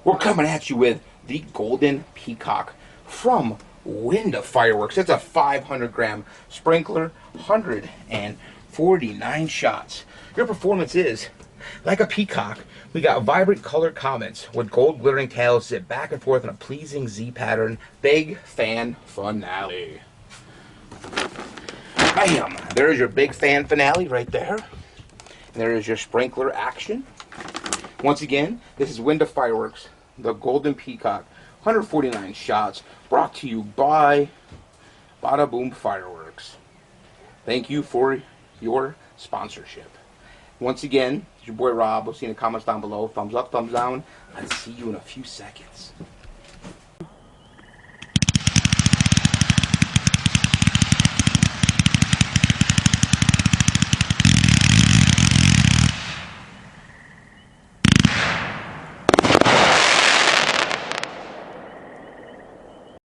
We're coming at you with the Golden Peacock from WINDA Fireworks. It's a 500-gram sprinkler, 149 shots. Your performance is like a peacock. We got vibrant colored comets with gold glittering tails zip back and forth in a pleasing Z pattern. Big fan finale. Bam! There's your big fan finale right there. There is your sprinkler action. Once again, this is WINDA Fireworks, the Golden Peacock, 149 shots, brought to you by Bada Boom Fireworks. Thank you for your sponsorship. Once again, it's your boy Rob. We'll see you in the comments down below. Thumbs up, thumbs down. I'll see you in a few seconds.